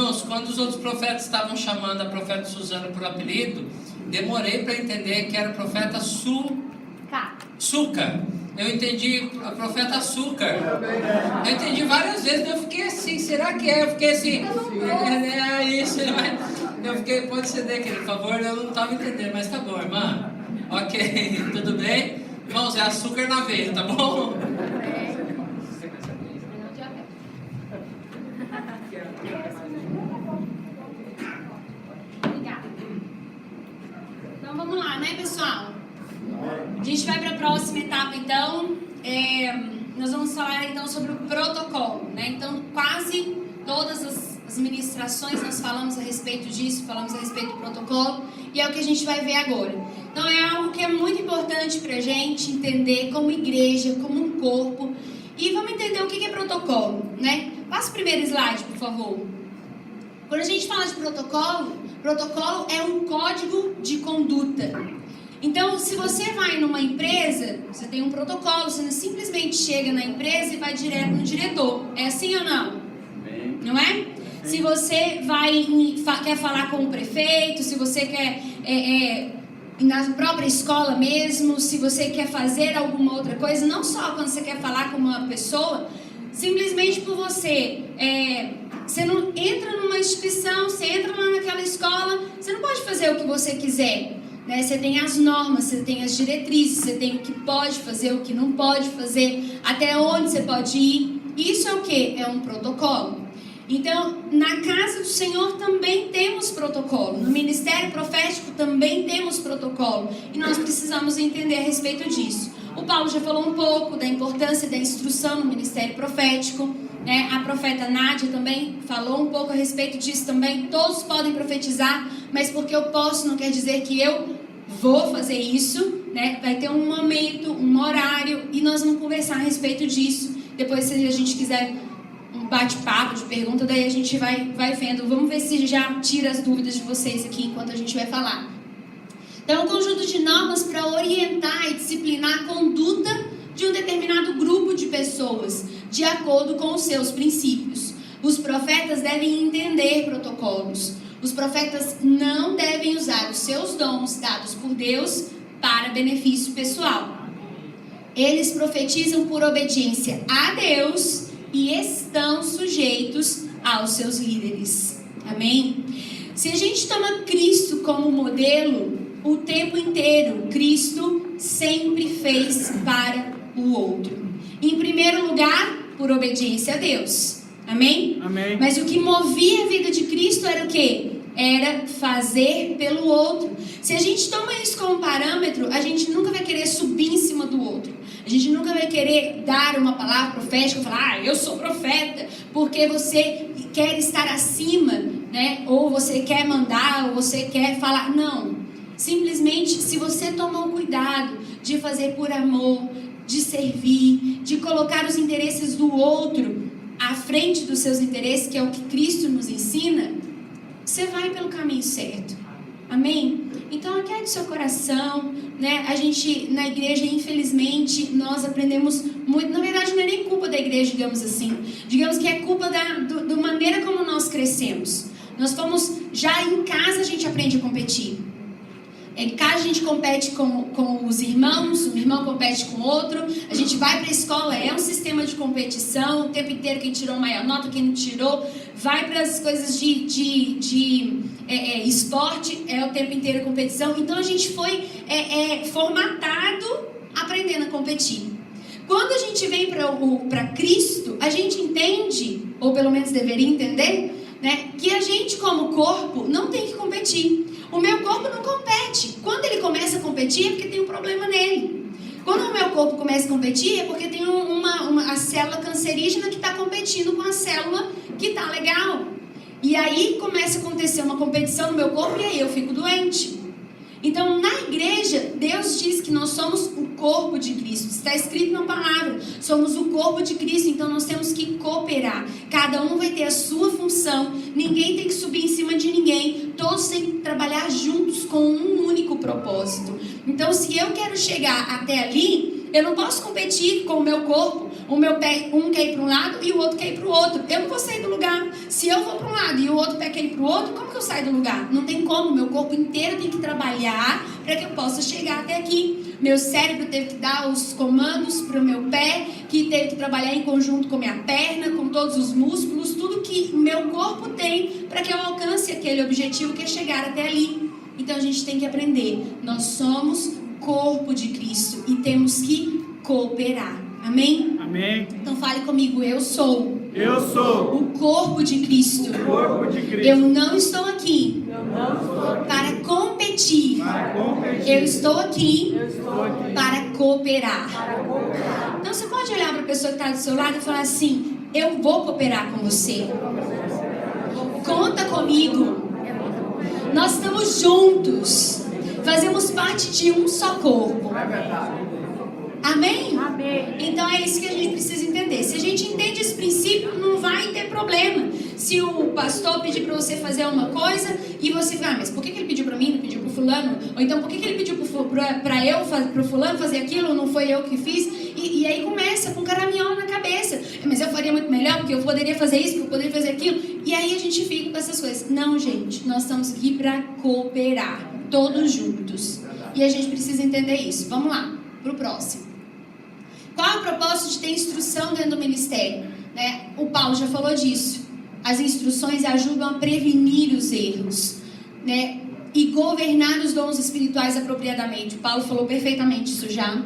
Irmãos, quando os outros profetas estavam chamando a profeta Suzana por apelido, demorei para entender que era o profeta Suca. Eu entendi a profeta Açúcar. Eu entendi várias vezes, eu fiquei assim, será que é? Eu fiquei assim, isso, eu fiquei, pode ceder, querido, por favor, eu não estava entendendo, mas tá bom, irmã. Ok, tudo bem? Irmãos, é açúcar na veia, tá bom? Então vamos lá, né, pessoal? A gente vai para a próxima etapa, então. Nós vamos falar então sobre o protocolo, né? Então, quase todas as ministrações nós falamos a respeito disso, falamos a respeito do protocolo, e é o que a gente vai ver agora. Então, é algo que é muito importante para a gente entender como igreja, como um corpo, e vamos entender o que é protocolo, né? Passa o primeiro slide, por favor. Quando a gente fala de protocolo é um código de conduta. Então, se você vai numa empresa, você tem um protocolo, você não simplesmente chega na empresa e vai direto no diretor. É assim ou não? Não é? Se você quer falar com o prefeito, se você quer na própria escola mesmo, se você quer fazer alguma outra coisa, não só quando você quer falar com uma pessoa, simplesmente por você não entra numa instituição, você entra lá naquela escola, você não pode fazer o que você quiser. Né? Você tem as normas, você tem as diretrizes, você tem o que pode fazer, o que não pode fazer, até onde você pode ir. Isso é o que? É um protocolo. Então, na casa do Senhor também temos protocolo. No ministério profético também temos protocolo. E nós precisamos entender a respeito disso. O Paulo já falou um pouco da importância da instrução no ministério profético. Né? A profeta Nádia também falou um pouco a respeito disso também. Todos podem profetizar, mas porque eu posso não quer dizer que eu vou fazer isso. Né? Vai ter um momento, um horário, e nós vamos conversar a respeito disso. Depois, se a gente quiser um bate-papo de pergunta, daí a gente vai vendo. Vamos ver se já tira as dúvidas de vocês aqui enquanto a gente vai falar. Então, é um conjunto de normas para orientar e disciplinar a conduta de um determinado grupo de pessoas, de acordo com os seus princípios. Os profetas devem entender protocolos. Os profetas não devem usar os seus dons dados por Deus para benefício pessoal. Eles profetizam por obediência a Deus e estão sujeitos aos seus líderes. Amém? Se a gente toma Cristo como modelo, o tempo inteiro, Cristo sempre fez para o outro. Em primeiro lugar, por obediência a Deus. Amém? Amém. Mas o que movia a vida de Cristo era o quê? Era fazer pelo outro. Se a gente toma isso como parâmetro, a gente nunca vai querer subir em cima do outro. A gente nunca vai querer dar uma palavra profética e falar, eu sou profeta, porque você quer estar acima, né? Ou você quer mandar, ou você quer falar. Não. Simplesmente, se você tomar o cuidado de fazer por amor, de servir, de colocar os interesses do outro à frente dos seus interesses, que é o que Cristo nos ensina, você vai pelo caminho certo. Amém? Então, aquele seu coração, né? A gente, na igreja, infelizmente, nós aprendemos muito. Na verdade, não é nem culpa da igreja, digamos assim. Digamos que é culpa da maneira como nós crescemos. Nós fomos, já em casa a gente aprende a competir. Em casa a gente compete com os irmãos, um irmão compete com outro, a gente vai para a escola, é um sistema de competição, o tempo inteiro quem tirou maior nota, quem não tirou, vai para as coisas de esporte, é o tempo inteiro competição. Então a gente foi formatado aprendendo a competir. Quando a gente vem para Cristo, a gente entende, ou pelo menos deveria entender, né, que a gente como corpo não tem que competir. O meu corpo não compete. Quando ele começa a competir é porque tem um problema nele. Quando o meu corpo começa a competir é porque tem a célula cancerígena que está competindo com a célula que está legal. E aí começa a acontecer uma competição no meu corpo e aí eu fico doente. Então, na igreja, Deus diz que nós somos o corpo de Cristo. Está escrito na palavra. Somos o corpo de Cristo, então nós temos que cooperar. Cada um vai ter a sua função. Ninguém tem que subir em cima de ninguém. Todos têm que trabalhar juntos com um único propósito. Então, se eu quero chegar até ali, eu não posso competir com o meu corpo, o meu pé, um quer ir para um lado e o outro quer ir para o outro. Eu não vou sair do lugar. Se eu vou para um lado e o outro pé quer ir para o outro, como que eu saio do lugar? Não tem como, meu corpo inteiro tem que trabalhar para que eu possa chegar até aqui. Meu cérebro teve que dar os comandos para o meu pé, que teve que trabalhar em conjunto com minha perna, com todos os músculos, tudo que meu corpo tem para que eu alcance aquele objetivo que é chegar até ali. Então a gente tem que aprender. Nós somos corpo de Cristo e temos que cooperar. Amém? Amém. Então fale comigo, eu sou O o corpo de Cristo. corpo de Cristo. Eu não estou aqui para competir. Eu estou aqui para cooperar. Então você pode olhar para a pessoa que está do seu lado e falar assim: eu vou cooperar com você. Conta comigo. Nós estamos juntos. Fazemos parte de um só corpo. Amém? Amém. Então é isso que a gente precisa entender. Se a gente entende esse princípio, não vai ter problema. Se o pastor pedir para você fazer uma coisa e você fala, mas por que ele pediu para mim, não pediu para o fulano? Ou então por que ele pediu para o fulano fazer aquilo, não foi eu que fiz? E aí começa com caraminhola na cabeça. Mas eu faria muito melhor, porque eu poderia fazer isso, porque eu poderia fazer aquilo. E aí a gente fica com essas coisas. Não, gente, nós estamos aqui para cooperar, todos juntos. E a gente precisa entender isso. Vamos lá, para o próximo. Qual é o propósito de ter instrução dentro do ministério? Né? O Paulo já falou disso. As instruções ajudam a prevenir os erros, né? E governar os dons espirituais apropriadamente. O Paulo falou perfeitamente isso já.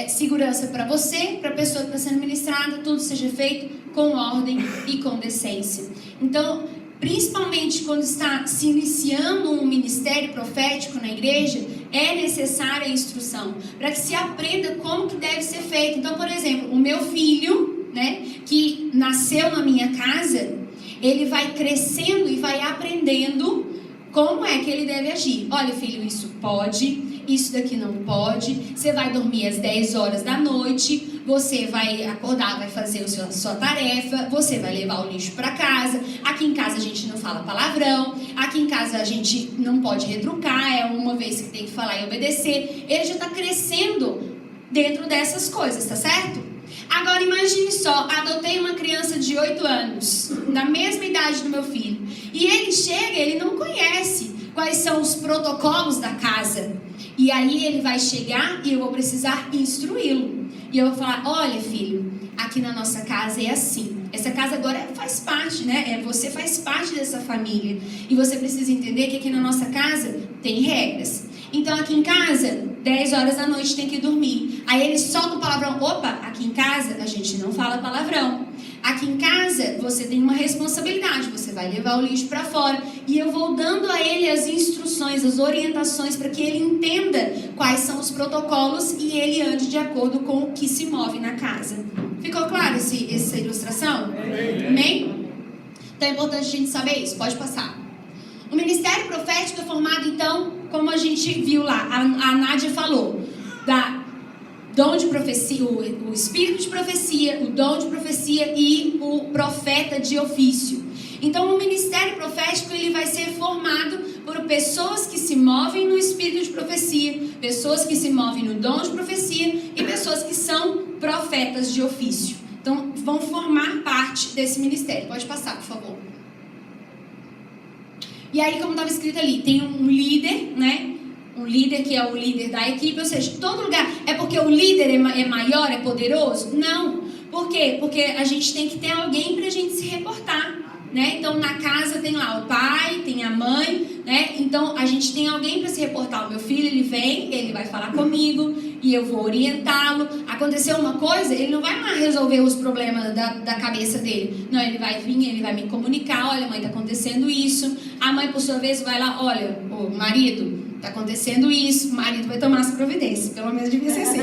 Segurança para você, para a pessoa que está sendo ministrada, tudo seja feito com ordem e com decência. Então, principalmente quando está se iniciando um ministério profético na igreja, é necessária a instrução, para que se aprenda como que deve ser feito. Então, por exemplo, o meu filho, né, que nasceu na minha casa, ele vai crescendo e vai aprendendo como é que ele deve agir. Olha, filho, isso pode, isso daqui não pode. Você vai dormir às 10 horas da noite, você vai acordar, vai fazer a sua tarefa, você vai levar o lixo para casa. Aqui em casa a gente não fala palavrão, aqui em casa a gente não pode retrucar, é uma vez que tem que falar e obedecer. Ele já está crescendo dentro dessas coisas, tá certo? Agora imagine só, adotei uma criança de 8 anos, da mesma idade do meu filho, e ele chega, ele não conhece quais são os protocolos da casa, e aí ele vai chegar e eu vou precisar instruí-lo, e eu vou falar, olha filho, aqui na nossa casa é assim, essa casa agora faz parte, né? Você faz parte dessa família, e você precisa entender que aqui na nossa casa tem regras. Então aqui em casa, 10 horas da noite tem que dormir. Aí ele solta o palavrão. Opa, aqui em casa a gente não fala palavrão. Aqui em casa você tem uma responsabilidade. Você vai levar o lixo para fora. E eu vou dando a ele as instruções, as orientações para que ele entenda quais são os protocolos e ele ande de acordo com o que se move na casa. Ficou claro essa ilustração? Amém? Então é importante a gente saber isso. Pode passar. O ministério profético é formado, então, como a gente viu lá, a Nádia falou, da dom de profecia, o espírito de profecia, o dom de profecia e o profeta de ofício. Então, o ministério profético ele vai ser formado por pessoas que se movem no espírito de profecia, pessoas que se movem no dom de profecia e pessoas que são profetas de ofício. Então, vão formar parte desse ministério. Pode passar, por favor. E aí, como estava escrito ali, tem um líder, né? Um líder que é o líder da equipe, ou seja, todo lugar. É porque o líder é maior, é poderoso? Não. Por quê? Porque a gente tem que ter alguém para a gente se reportar, né? Então, na casa tem lá o pai, tem a mãe, né? Então, a gente tem alguém para se reportar. O meu filho, ele vem, ele vai falar comigo e eu vou orientá-lo. Aconteceu uma coisa, ele não vai lá resolver os problemas da cabeça dele. Não, ele vai vir, ele vai me comunicar. Olha, mãe, tá acontecendo isso. A mãe, por sua vez, vai lá, olha, o marido, tá acontecendo isso. O marido vai tomar as providências. Pelo menos devia ser assim.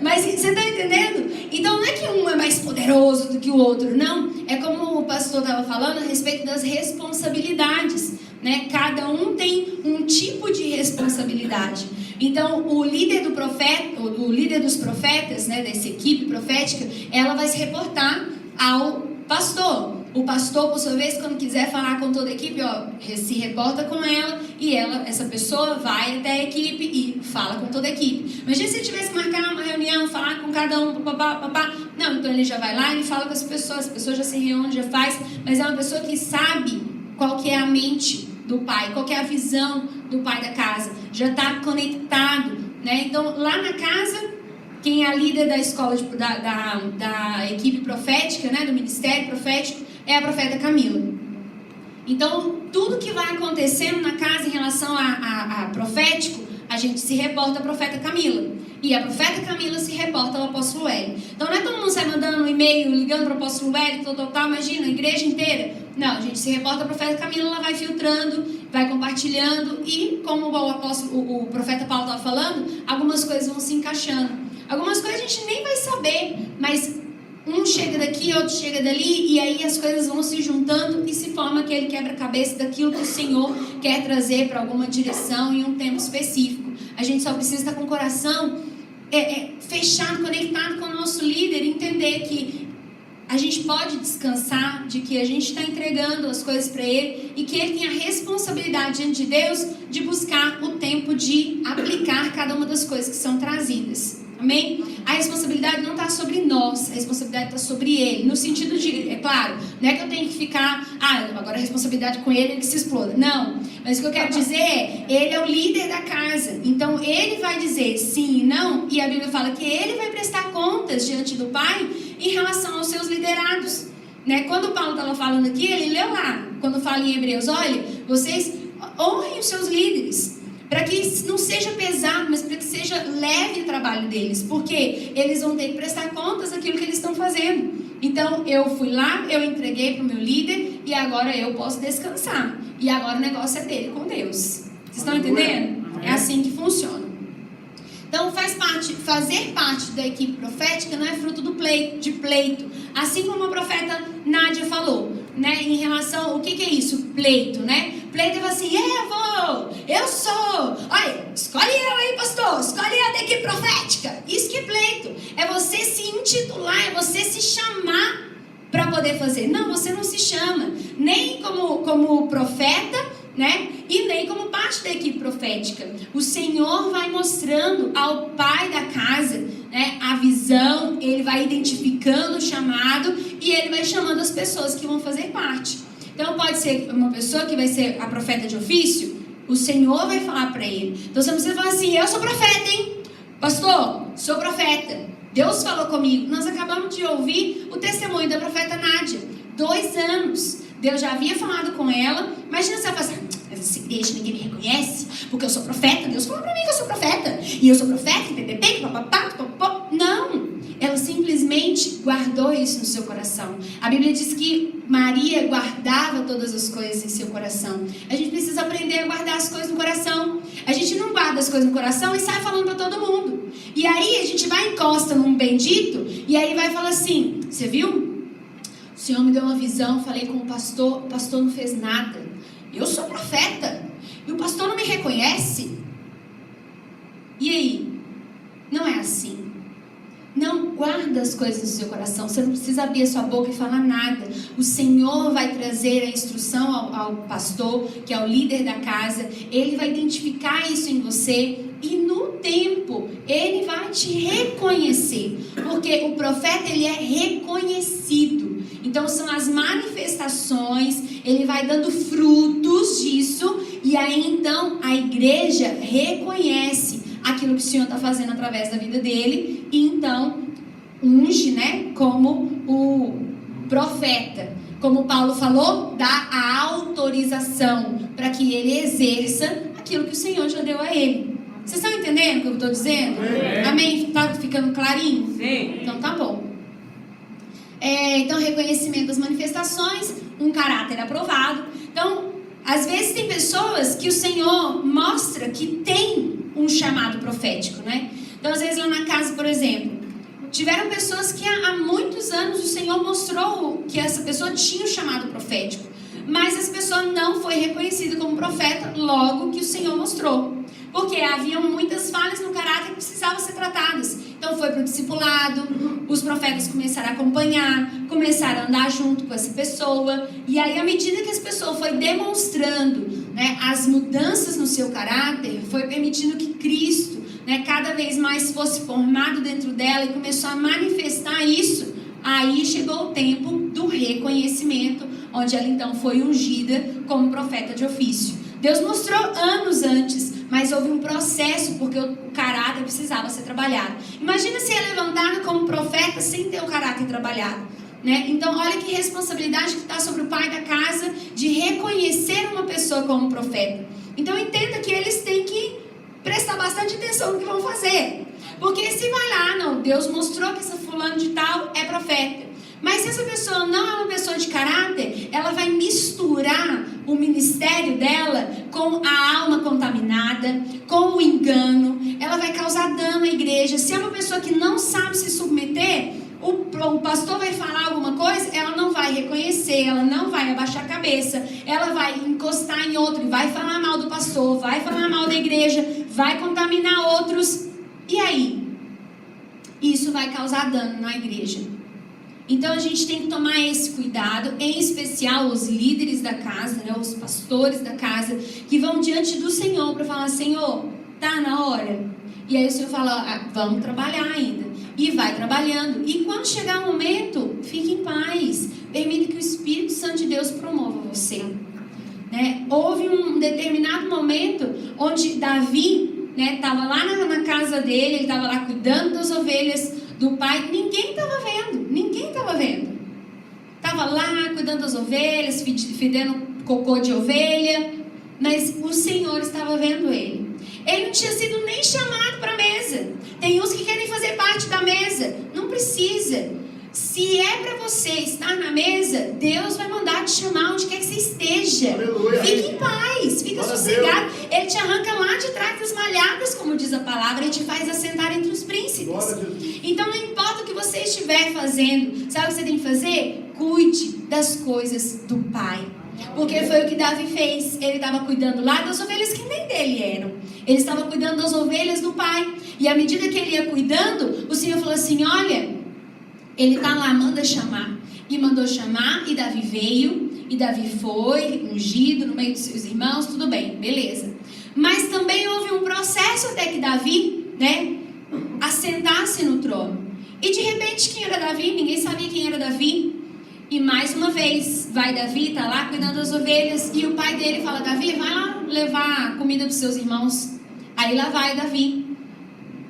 Mas você está entendendo? Então não é que um é mais poderoso do que o outro, não. É como o pastor estava falando a respeito das responsabilidades, né? Cada um tem um tipo de responsabilidade. Então o líder do profeta, o líder dos profetas, né, dessa equipe profética, ela vai se reportar ao pastor. O pastor, por sua vez, quando quiser falar com toda a equipe, se reporta com ela e essa pessoa vai até a equipe e fala com toda a equipe. Imagina se ele tivesse que marcar uma reunião, falar com cada um, papá. Não, então ele já vai lá e fala com as pessoas já se reúne, já faz, mas é uma pessoa que sabe qual que é a mente do pai, qual que é a visão do pai da casa, já está conectado, né? Então, lá na casa, quem é a líder da escola, da equipe profética, né, do ministério profético, é a profeta Camila. Então, tudo que vai acontecendo na casa em relação a profético, a gente se reporta à profeta Camila. E a profeta Camila se reporta ao apóstolo Hélio. Então, não é todo mundo sai mandando um e-mail, ligando para o apóstolo Hélio, tal, imagina, a igreja inteira. Não, a gente se reporta à profeta Camila, ela vai filtrando, vai compartilhando. E, como o profeta Paulo estava falando, algumas coisas vão se encaixando. Algumas coisas a gente nem vai saber, mas um chega daqui, outro chega dali, e aí as coisas vão se juntando e se forma aquele quebra-cabeça daquilo que o Senhor quer trazer para alguma direção em um tempo específico. A gente só precisa estar com o coração fechado, conectado com o nosso líder, entender que a gente pode descansar de que a gente está entregando as coisas para ele e que ele tem a responsabilidade diante de Deus de buscar o tempo de aplicar cada uma das coisas que são trazidas. Amém? A responsabilidade não está sobre nós, a responsabilidade está sobre ele. No sentido de, é claro, não é que eu tenho que ficar, agora a responsabilidade com ele é que se exploda. Não, mas o que eu quero dizer é, ele é o líder da casa. Então ele vai dizer sim e não, e a Bíblia fala que ele vai prestar contas diante do Pai em relação aos seus liderados. Né? Quando o Paulo estava falando aqui, ele leu lá, quando fala em Hebreus, olha, vocês honrem os seus líderes. Para que não seja pesado, mas para que seja leve o trabalho deles. Porque eles vão ter que prestar contas daquilo que eles estão fazendo. Então, eu fui lá, eu entreguei para o meu líder e agora eu posso descansar. E agora o negócio é dele com Deus. Vocês estão entendendo? É assim que funciona. Então, fazer parte da equipe profética não é fruto de pleito. Assim como a profeta Nádia falou, né? Em relação, o que é isso? Pleito, né? Pleito é assim, eu sou. Olha, escolhe eu aí, pastor. Escolhe eu da equipe profética. Isso que é pleito. É você se intitular, é você se chamar para poder fazer. Não, você não se chama. Nem como profeta, né? E nem como parte da equipe profética. O Senhor vai mostrando ao pai da casa, né, a visão, ele vai identificando o chamado e ele vai chamando as pessoas que vão fazer parte. Então pode ser uma pessoa que vai ser a profeta de ofício, o Senhor vai falar para ele. Então você não precisa falar assim, eu sou profeta, hein? Pastor, sou profeta. Deus falou comigo. Nós acabamos de ouvir o testemunho da profeta Nádia. 2 anos. Deus já havia falado com ela. Imagina se ela fala assim, essa igreja ninguém me reconhece, porque eu sou profeta. Deus falou para mim que eu sou profeta. E eu sou profeta, papapá. Não. Ela simplesmente guardou isso no seu coração. A Bíblia diz que Maria guardava todas as coisas em seu coração. A gente precisa aprender a guardar as coisas no coração. A gente não guarda as coisas no coração e sai falando para todo mundo. E aí a gente vai encosta num bendito e aí vai falar assim, você viu? O Senhor me deu uma visão, falei com o pastor não fez nada. Eu sou profeta e o pastor não me reconhece. E aí? Não é assim. Não guarda as coisas no seu coração. Você não precisa abrir a sua boca e falar nada. O Senhor vai trazer a instrução ao pastor, que é o líder da casa. Ele vai identificar isso em você. E no tempo, ele vai te reconhecer. Porque o profeta, ele é reconhecido. Então, são as manifestações. Ele vai dando frutos disso. E aí, então, a igreja reconhece aquilo que o Senhor está fazendo através da vida dele, e então unge, né, como o profeta. Como Paulo falou, dá a autorização para que ele exerça aquilo que o Senhor já deu a ele. Vocês estão entendendo o que eu estou dizendo? Amém? Está ficando clarinho? Sim. Então tá bom. Então, reconhecimento das manifestações, um caráter aprovado. Então, às vezes tem pessoas que o Senhor mostra que tem um chamado profético, né? Então, às vezes lá na casa, por exemplo, tiveram pessoas que há muitos anos o Senhor mostrou que essa pessoa tinha um chamado profético, mas essa pessoa não foi reconhecida como profeta logo que o Senhor mostrou. Porque haviam muitas falhas no caráter que precisavam ser tratadas. Então foi para o discipulado, os profetas começaram a acompanhar, começaram a andar junto com essa pessoa. E aí, à medida que essa pessoa foi demonstrando, né, as mudanças no seu caráter, foi permitindo que Cristo, né, cada vez mais fosse formado dentro dela e começou a manifestar isso. Aí chegou o tempo do reconhecimento, onde ela então foi ungida como profeta de ofício. Deus mostrou anos antes, mas houve um processo, porque o caráter precisava ser trabalhado. Imagina se é levantada como profeta sem ter o caráter trabalhado, né? Então olha que responsabilidade que está sobre o pai da casa de reconhecer uma pessoa como profeta. Então entenda que eles têm que prestar bastante atenção no que vão fazer. Porque se vai lá, não, Deus mostrou que essa fulano de tal é profeta. Mas se essa pessoa não é uma pessoa de caráter, ela vai misturar o ministério dela com a alma contaminada, com o engano. Ela vai causar dano à igreja. Se é uma pessoa que não sabe se submeter, o pastor vai falar alguma coisa, ela não vai reconhecer, ela não vai abaixar a cabeça, ela vai encostar em outro, vai falar mal do pastor, vai falar mal da igreja, vai contaminar outros. E aí? Isso vai causar dano na igreja. Então a gente tem que tomar esse cuidado, em especial os líderes da casa, né, os pastores da casa, que vão diante do Senhor para falar: Senhor, tá na hora? E aí o Senhor fala: vamos trabalhar ainda. E vai trabalhando. E quando chegar o momento, fique em paz. Permita que o Espírito Santo de Deus promova você. Né? Houve um determinado momento onde Davi estava lá na casa dele, ele estava lá cuidando das ovelhas do pai. Ninguém estava vendo. Estava lá cuidando das ovelhas, fedendo cocô de ovelha, mas o Senhor estava vendo ele. Ele não tinha sido nem chamado para a mesa. Tem uns que querem fazer parte da mesa. Não precisa. Se é para você estar na mesa, Deus vai mandar te chamar onde quer que você esteja. Aleluia. Fique em paz, fica sossegado. Ele te arranca lá de trás das malhadas, como diz a palavra, e te faz assentar entre os príncipes. Então não importa o que você estiver fazendo, sabe o que você tem que fazer? Cuide das coisas do Pai. Porque foi o que Davi fez. Ele estava cuidando lá das ovelhas que nem dele eram. Ele estava cuidando das ovelhas do pai. E à medida que ele ia cuidando, o Senhor falou assim: olha, ele está lá, manda chamar. E mandou chamar, e Davi veio. E Davi foi ungido no meio dos seus irmãos. Tudo bem, beleza. Mas também houve um processo até que Davi, assentasse no trono. E de repente, quem era Davi? Ninguém sabia quem era Davi. E mais uma vez, vai Davi, está lá cuidando das ovelhas. E o pai dele fala: Davi, vai lá levar a comida dos seus irmãos. Aí lá vai Davi.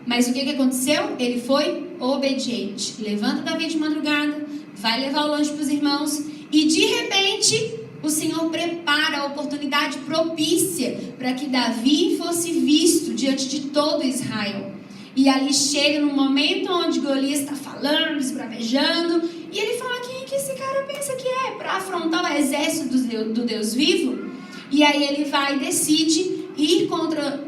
Mas o que aconteceu? Ele foi obediente. Levanta Davi de madrugada, vai levar o lanche para os irmãos. E de repente, o Senhor prepara a oportunidade propícia para que Davi fosse visto diante de todo Israel. E ali chega no momento onde Golias está falando, esbravejando. E ele fala: quem é que esse cara pensa que é? Para afrontar o exército do Deus vivo. E aí ele vai e decide ir contra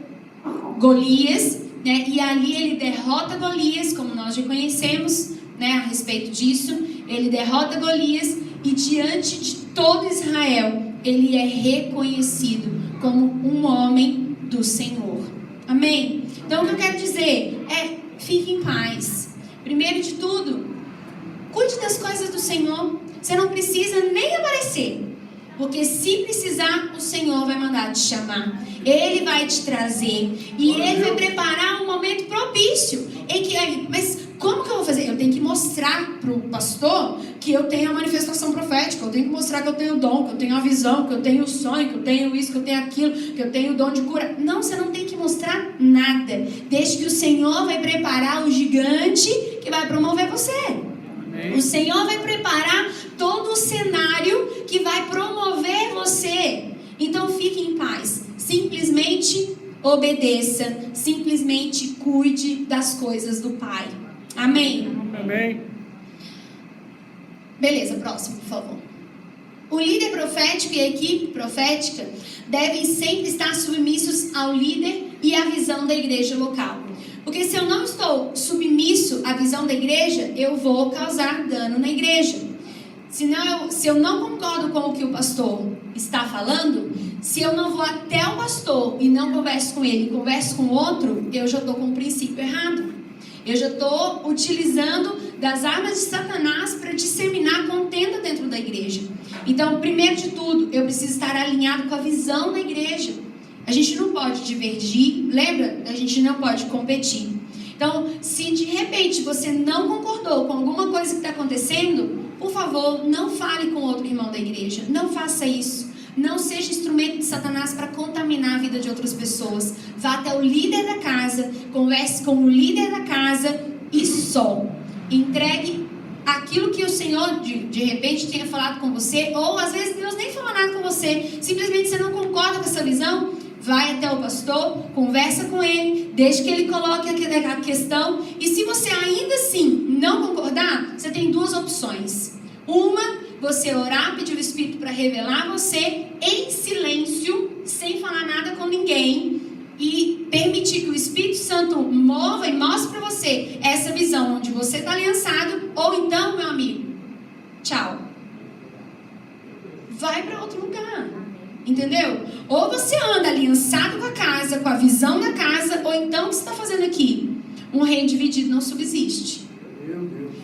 Golias, e ali ele derrota Golias, como nós já conhecemos, a respeito disso. Ele derrota Golias e diante de todo Israel, ele é reconhecido como um homem do Senhor. Amém? Então o que eu quero dizer é: fique em paz. Primeiro de tudo, cuide das coisas do Senhor. Você não precisa nem aparecer. Porque se precisar, o Senhor vai mandar te chamar. Ele vai te trazer. E Ele vai preparar um momento propício. Mas como que eu vou fazer? Eu tenho que mostrar para o pastor que eu tenho a manifestação profética. Eu tenho que mostrar que eu tenho o dom, que eu tenho a visão, que eu tenho o sonho, que eu tenho isso, que eu tenho aquilo, que eu tenho o dom de cura. Não, você não tem que mostrar nada. Desde que o Senhor vai preparar o gigante que vai promover você. O Senhor vai preparar todo o cenário que vai promover você. Então fique em paz. Simplesmente obedeça. Simplesmente cuide das coisas do Pai. Amém? Amém. Beleza, próximo, por favor. O líder profético e a equipe profética devem sempre estar submissos ao líder e à visão da igreja local. Porque se eu não estou submisso à visão da igreja, eu vou causar dano na igreja. se eu não concordo com o que o pastor está falando, se eu não vou até o pastor e não converso com ele, converso com outro, eu já estou com um princípio errado. Eu já estou utilizando das armas de Satanás para disseminar contenda dentro da igreja. Então, primeiro de tudo, eu preciso estar alinhado com a visão da igreja. A gente não pode divergir, lembra? A gente não pode competir. Então, se de repente você não concordou com alguma coisa que está acontecendo, por favor, não fale com outro irmão da igreja. Não faça isso. Não seja instrumento de Satanás para contaminar a vida de outras pessoas. Vá até o líder da casa, converse com o líder da casa e só. Entregue aquilo que o Senhor de repente tenha falado com você, ou às vezes Deus nem falou nada com você, simplesmente você não concorda com essa visão. Vai até o pastor, conversa com ele, deixa que ele coloque a questão. E se você ainda assim não concordar, você tem duas opções. Uma, você orar, pedir o Espírito para revelar você em silêncio, sem falar nada com ninguém, e permitir que o Espírito Santo mova e mostre para você essa visão onde você está aliançado. Ou então, meu amigo, tchau. Vai para outro lugar. Entendeu? Ou você anda aliançado com a casa, com a visão da casa, ou então o que você está fazendo aqui? Um reino dividido não subsiste.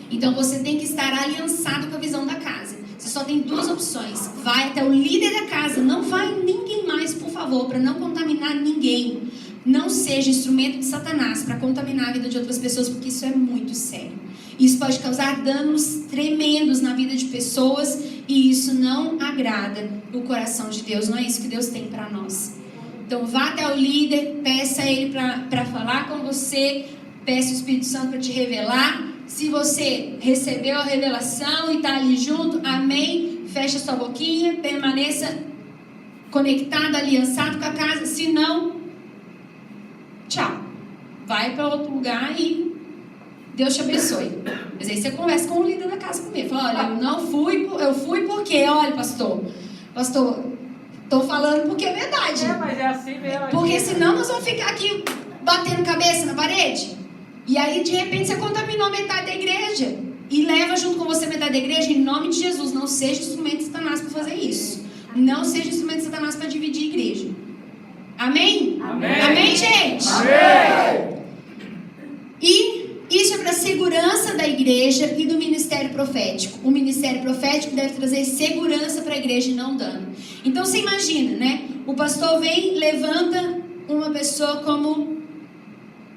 Então você tem que estar aliançado com a visão da casa. Você só tem duas opções. Vai até o líder da casa, não vai ninguém mais, por favor, para não contaminar ninguém. Não seja instrumento de Satanás para contaminar a vida de outras pessoas, porque isso é muito sério. Isso pode causar danos tremendos na vida de pessoas e isso não agrada o coração de Deus. Não é isso que Deus tem para nós. Então vá até o líder, peça a ele para falar com você, peça o Espírito Santo para te revelar. Se você recebeu a revelação e está ali junto, amém, fecha sua boquinha, permaneça conectado, aliançado com a casa. Se não, tchau. Vai para outro lugar e Deus te abençoe. Mas aí você conversa com o líder da casa comigo. Fala, olha, eu fui porque, olha, pastor, estou falando porque é verdade. Mas é assim mesmo. Porque senão nós vamos ficar aqui batendo cabeça na parede. E aí, de repente, você contaminou metade da igreja. E leva junto com você metade da igreja, em nome de Jesus. Não seja instrumento de Satanás para fazer isso. Não seja instrumento de Satanás para dividir a igreja. Amém? Amém. Amém, gente? Amém. E isso é para a segurança da igreja e do ministério profético. O ministério profético deve trazer segurança para a igreja e não dano. Então, você imagina, né? O pastor vem, levanta uma pessoa como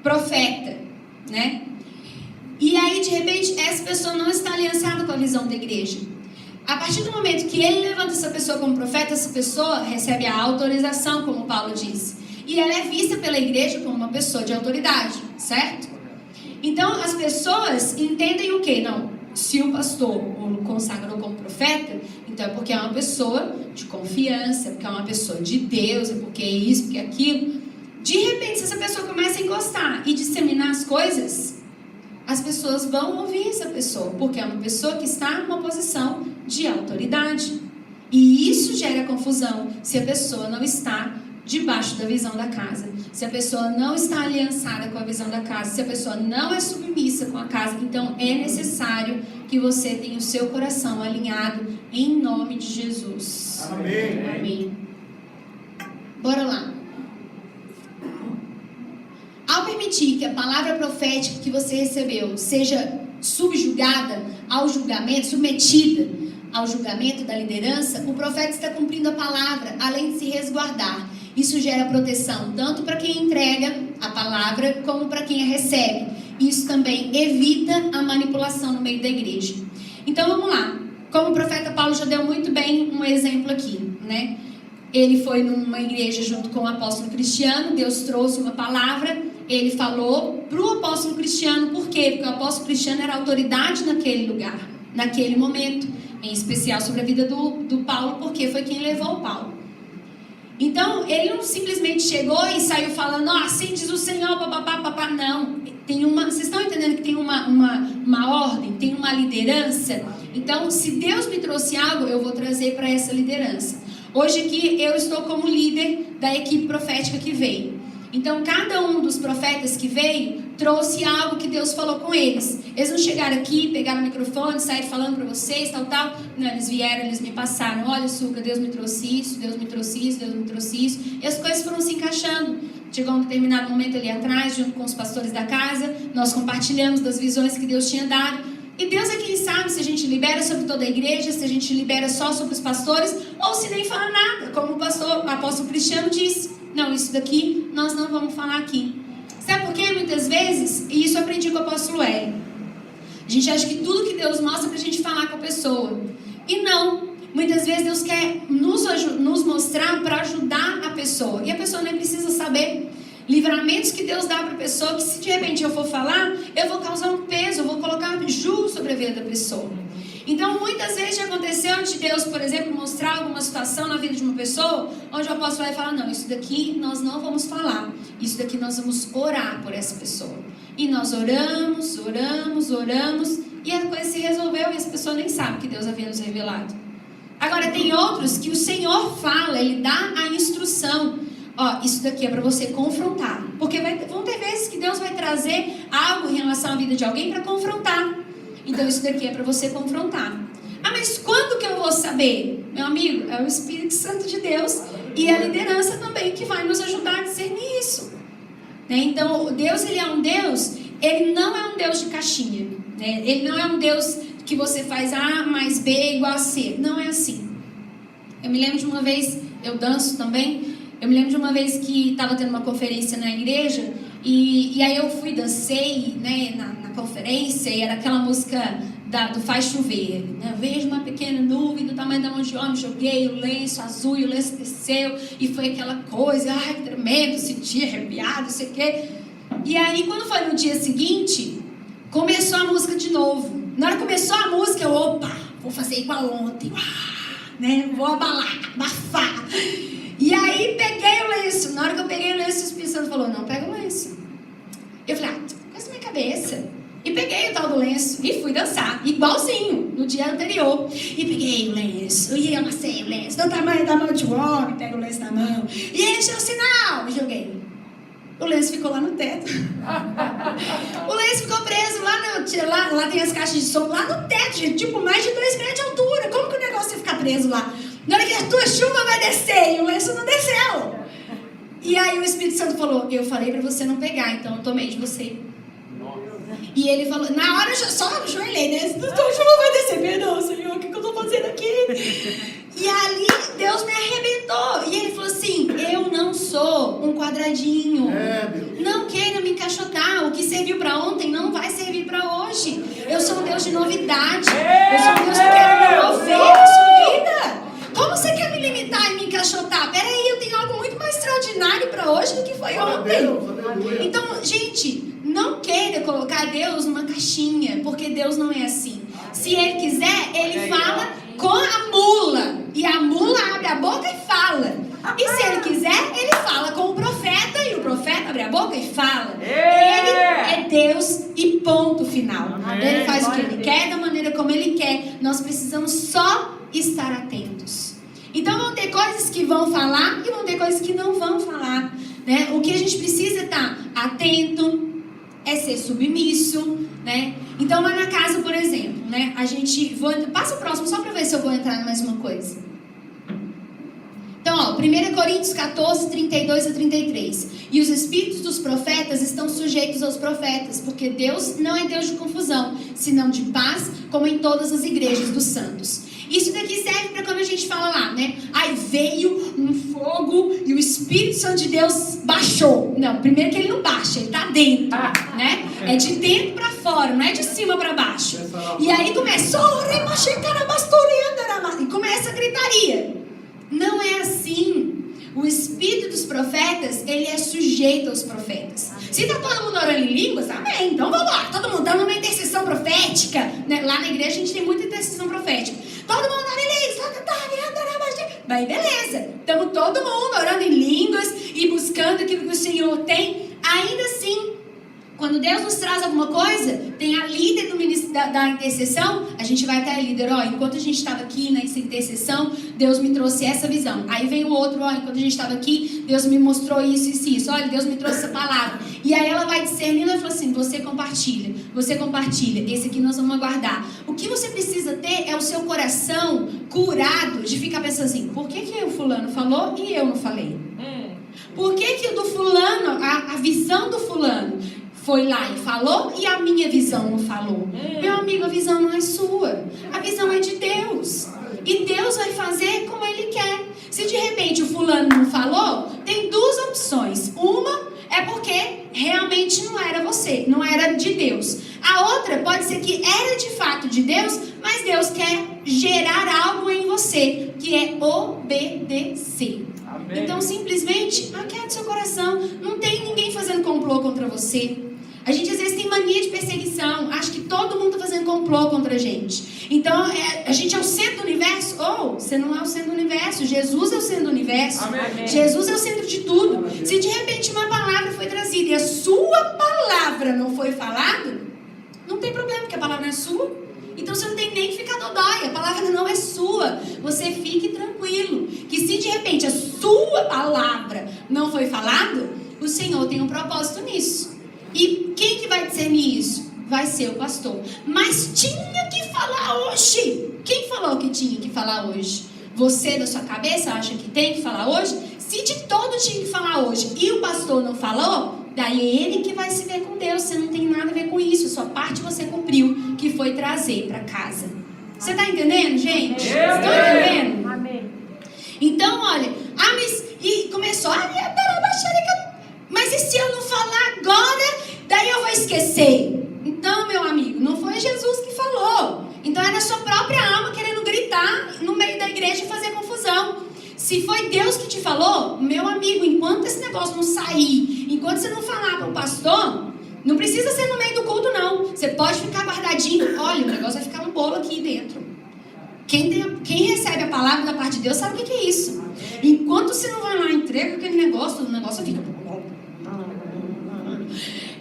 profeta, né? E aí, de repente, essa pessoa não está aliançada com a visão da igreja. A partir do momento que ele levanta essa pessoa como profeta, essa pessoa recebe a autorização, como Paulo disse. E ela é vista pela igreja como uma pessoa de autoridade, certo? Então, as pessoas entendem o quê? Não, se o pastor o consagrou como profeta, então é porque é uma pessoa de confiança, porque é uma pessoa de Deus, é porque é isso, porque é aquilo. De repente, se essa pessoa começa a encostar e disseminar as coisas, as pessoas vão ouvir essa pessoa, porque é uma pessoa que está numa posição de autoridade. E isso gera confusão se a pessoa não está debaixo da visão da casa. Se a pessoa não está aliançada com a visão da casa, se a pessoa não é submissa com a casa, então é necessário que você tenha o seu coração alinhado em nome de Jesus. Amém. Amém. Bora lá. Ao permitir que a palavra profética que você recebeu seja subjugada ao julgamento, submetida ao julgamento da liderança, o profeta está cumprindo a palavra, além de se resguardar. Isso gera proteção tanto para quem entrega a palavra como para quem a recebe. Isso também evita a manipulação no meio da igreja. Então vamos lá. Como o profeta Paulo já deu muito bem um exemplo aqui, né? Ele foi numa igreja junto com o apóstolo Cristiano, Deus trouxe uma palavra, ele falou para o apóstolo Cristiano, por quê? Porque o apóstolo Cristiano era autoridade naquele lugar, naquele momento, em especial sobre a vida do Paulo, porque foi quem levou o Paulo. Então, ele não simplesmente chegou e saiu falando, assim diz o Senhor, papapá, não. Vocês estão entendendo que tem uma ordem, tem uma liderança? Então, se Deus me trouxe algo, eu vou trazer para essa liderança. Hoje aqui, eu estou como líder da equipe profética que veio. Então, cada um dos profetas que veio trouxe algo que Deus falou com eles. Eles não chegaram aqui, pegaram o microfone, saíram falando para vocês, tal. Não, eles vieram, eles me passaram. Olha, Suca, Deus me trouxe isso, Deus me trouxe isso, Deus me trouxe isso. E as coisas foram se encaixando. Chegou um determinado momento ali atrás, junto com os pastores da casa, nós compartilhamos das visões que Deus tinha dado. E Deus é quem sabe se a gente libera sobre toda a igreja, se a gente libera só sobre os pastores, ou se nem fala nada, como o apóstolo Cristiano disse. Não, isso daqui nós não vamos falar aqui. Sabe por quê? Muitas vezes, e isso eu aprendi com o apóstolo Hélio, a gente acha que tudo que Deus mostra é pra gente falar com a pessoa. E não. Muitas vezes Deus quer nos mostrar para ajudar a pessoa. E a pessoa nem precisa saber. Livramentos que Deus dá para a pessoa, que se de repente eu for falar, eu vou causar um peso, eu vou colocar julgo sobre a vida da pessoa. Então, muitas vezes já aconteceu de Deus, por exemplo, mostrar alguma situação na vida de uma pessoa, onde o apóstolo vai falar, não, isso daqui nós não vamos falar, isso daqui nós vamos orar por essa pessoa. E nós oramos, e a coisa se resolveu e as pessoas nem sabem que Deus havia nos revelado. Agora, tem outros que o Senhor fala, Ele dá a instrução. Ó, isso daqui é para você confrontar. Porque vão ter vezes que Deus vai trazer algo em relação à vida de alguém para confrontar. Então, isso daqui é para você confrontar. Ah, mas quando que eu vou saber? Meu amigo, é o Espírito Santo de Deus e a liderança também que vai nos ajudar a discernir isso. Né? Então, Deus, Ele é um Deus, Ele não é um Deus de caixinha. Né? Ele não é um Deus que você faz A mais B igual a C. Não é assim. Eu me lembro de uma vez, eu danço também, eu me lembro de uma vez que estava tendo uma conferência na igreja e aí eu fui, dancei, né, na conferência e era aquela música do Faz Chover. Né? Eu vejo uma pequena nuvem do tamanho da mão de homem, joguei o lenço azul e o lenço desceu e foi aquela coisa, ai, tremendo, senti arrepiado, não sei o quê. E aí quando foi no dia seguinte, começou a música de novo. Na hora que começou a música, eu, opa, vou fazer igual ontem, né? Vou abafar. E aí peguei o lenço. Na hora que eu peguei o lenço, o Espírito Santo falou, não, pega o lenço. Eu falei, coisa na minha cabeça. E peguei o tal do lenço e fui dançar, igualzinho, no dia anterior. E peguei o lenço, e amassei o lenço, do tamanho da mão de um homem, pego o lenço na mão. E encheu o sinal, e joguei. O lenço ficou lá no teto. O lenço ficou preso lá tem as caixas de som, lá no teto, gente, tipo mais de 2 metros de altura. Como que o negócio ia ficar preso lá? Na hora que a tua chuva vai descer, e o lenço não desceu. E aí o Espírito Santo falou, eu falei pra você não pegar, então eu tomei de você. E ele falou, na hora eu só ajoelhei, né? A tua chuva vai descer, perdão, Senhor, o que eu tô fazendo aqui? E ali Deus me arrebentou. E ele falou assim, eu não sou um quadradinho. Não queira me encaixotar. O que serviu para ontem não vai servir para hoje. Eu sou um Deus de novidade. Eu sou um Deus que quer promover a sua vida. Como você quer me limitar e me encaixotar? Peraí, eu tenho algo muito mais extraordinário para hoje do que foi ontem. Então, gente, não queira colocar Deus numa caixinha, porque Deus não é assim. Se Ele quiser, Ele fala com a mula. E a mula abre a boca e fala. E se Ele quiser, Ele fala com o profeta. E o profeta abre a boca e fala. Ele é Deus e ponto final. Ele faz o que Ele quer, da maneira como Ele quer. Nós precisamos só estar atentos. Então vão ter coisas que vão falar e vão ter coisas que não vão falar, né? O que a gente precisa é estar atento, é ser submisso, né? Então lá na casa, por exemplo, né? A gente passa o próximo só para ver se eu vou entrar em mais uma coisa. Então, ó, 1 Coríntios 14, 32 a 33. E os espíritos dos profetas estão sujeitos aos profetas, porque Deus não é Deus de confusão, senão de paz, como em todas as igrejas dos santos. Isso daqui serve para quando a gente fala lá, né? Aí veio um fogo e o Espírito Santo de Deus baixou. Não, primeiro que ele não baixa, ele tá dentro, né? É de dentro para fora, não é de cima para baixo. E aí começa, e começa a gritaria. Não é assim. O espírito dos profetas, ele é sujeito aos profetas. Se tá todo mundo orando em línguas, amém. Então vamos lá, todo mundo dando uma intercessão profética, né? Lá na igreja a gente tem muita intercessão profética. Todo mundo orando em línguas. Bem, beleza. Estamos todo mundo orando em línguas e buscando aquilo que o Senhor tem. Ainda assim, Quando Deus nos traz alguma coisa, tem a líder da intercessão, a gente vai até a líder, enquanto a gente estava aqui nessa intercessão, Deus me trouxe essa visão. Aí vem o outro, enquanto a gente estava aqui, Deus me mostrou isso e isso. Olha, Deus me trouxe essa palavra. E aí ela vai discernindo e fala assim, você compartilha, esse aqui nós vamos aguardar. O que você precisa ter é o seu coração curado de ficar pensando assim, por que o fulano falou e eu não falei? Por que o do fulano, a visão do fulano foi lá e falou e a minha visão não falou? Meu amigo, a visão não é sua. A visão é de Deus. E Deus vai fazer como Ele quer. Se de repente o fulano não falou, tem duas opções. Uma é porque realmente não era você, não era de Deus. A outra pode ser que era de fato de Deus, mas Deus quer gerar algo em você, que é obedecer. Amém. Então simplesmente aquieta seu coração. Não tem ninguém fazendo complô contra você. A gente às vezes tem mania de perseguição. Acha que todo mundo está fazendo complô contra a gente. Então a gente é o centro do universo. Você não é o centro do universo. Jesus é o centro do universo. Amém. Jesus é o centro de tudo. Amém. Se de repente uma palavra foi trazida e a sua palavra não foi falada, não tem problema, porque a palavra não é sua. Então você não tem nem que ficar dodói. A palavra não é sua. Você fique tranquilo, que se de repente a sua palavra não foi falada, o Senhor tem um propósito nisso. E quem que vai discernir isso? Vai ser o pastor. Mas tinha que falar hoje. Quem falou que tinha que falar hoje? Você da sua cabeça acha que tem que falar hoje? Se de todo tinha que falar hoje e o pastor não falou, daí é ele que vai se ver com Deus. Você não tem nada a ver com isso. Sua parte você cumpriu, que foi trazer para casa. Você está entendendo, gente? Estão entendendo? Amém. Então, olha, e começou mas e se eu não falar agora, daí eu vou esquecer? Então, meu amigo, não foi Jesus que falou. Então era a sua própria alma querendo gritar no meio da igreja e fazer confusão. Se foi Deus que te falou, meu amigo, enquanto esse negócio não sair, enquanto você não falar para o pastor, não precisa ser no meio do culto, não. Você pode ficar guardadinho. Olha, o negócio vai ficar um bolo aqui dentro. Quem recebe a palavra da parte de Deus sabe o que é isso. Enquanto você não vai lá e entrega aquele negócio, o negócio fica...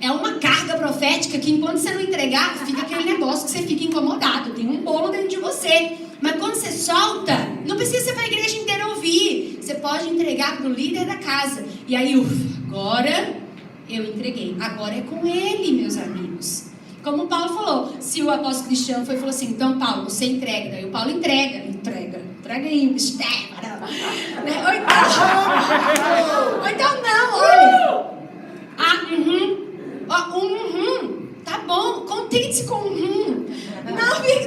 É uma carga profética que enquanto você não entregar, fica aquele negócio que você fica incomodado. Tem um bolo dentro de você. Mas quando você solta, não precisa ser para a igreja inteira ouvir. Você pode entregar para o líder da casa. E aí, agora eu entreguei. Agora é com ele, meus amigos. Como o Paulo falou, se o apóstolo Cristiano falou assim, então Paulo, você entrega. Daí o Paulo entrega aí, Estevão. Ou então não, olha. Tá bom, contente-se com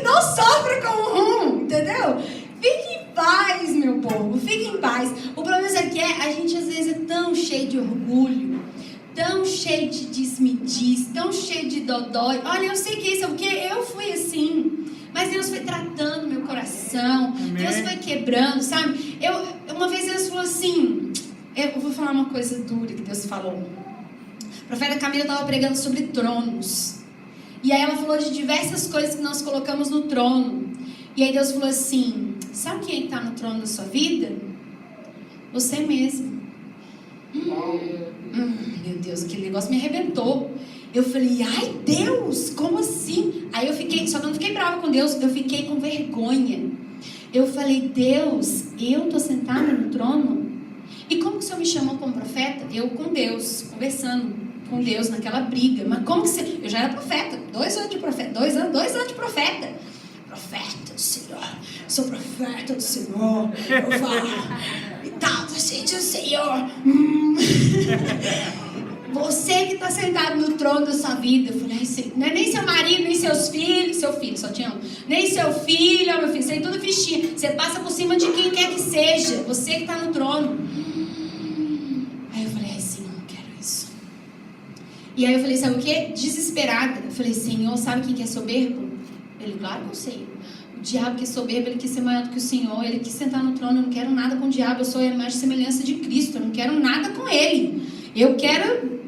não sofra com entendeu? Fique em paz, meu povo, fique em paz. O problema é que a gente às vezes é tão cheio de orgulho, tão cheio de diz-me-diz, tão cheio de dodói. Olha, eu sei que isso é porque eu fui assim, mas Deus foi tratando meu coração. Amém. Deus foi quebrando, sabe? Uma vez Deus falou assim, eu vou falar uma coisa dura que Deus falou. A profeta Camila estava pregando sobre tronos. E aí ela falou de diversas coisas que nós colocamos no trono. E aí Deus falou assim, sabe quem está no trono da sua vida? Você mesmo. Meu Deus, aquele negócio me arrebentou. Eu falei, ai Deus, como assim? Aí eu fiquei, só que eu não fiquei brava com Deus, eu fiquei com vergonha. Eu falei, Deus, eu estou sentada no trono? E como que o Senhor me chamou como profeta? Eu com Deus, conversando com Deus naquela briga. Mas como que você... Eu já era profeta, 2 anos de profeta, 2 anos de profeta. Profeta do Senhor, sou profeta do Senhor, eu falo e tal, assim, do Senhor. Você que está sentado no trono da sua vida. Eu falei, não é nem seu marido, nem seus filhos, seu filho, só tinha um, nem seu filho, meu filho, você tem tudo fichinha. Você passa por cima de quem quer que seja, você que está no trono. Aí eu falei, Senhor, não quero isso. E aí eu falei, sabe o que? Desesperada. Eu falei, Senhor, sabe quem que é soberbo? Ele, claro que eu sei. O diabo que é soberbo, ele quis ser maior do que o Senhor, ele quis sentar no trono. Eu não quero nada com o diabo, eu sou a imagem e semelhança de Cristo, eu não quero nada com ele. Eu quero,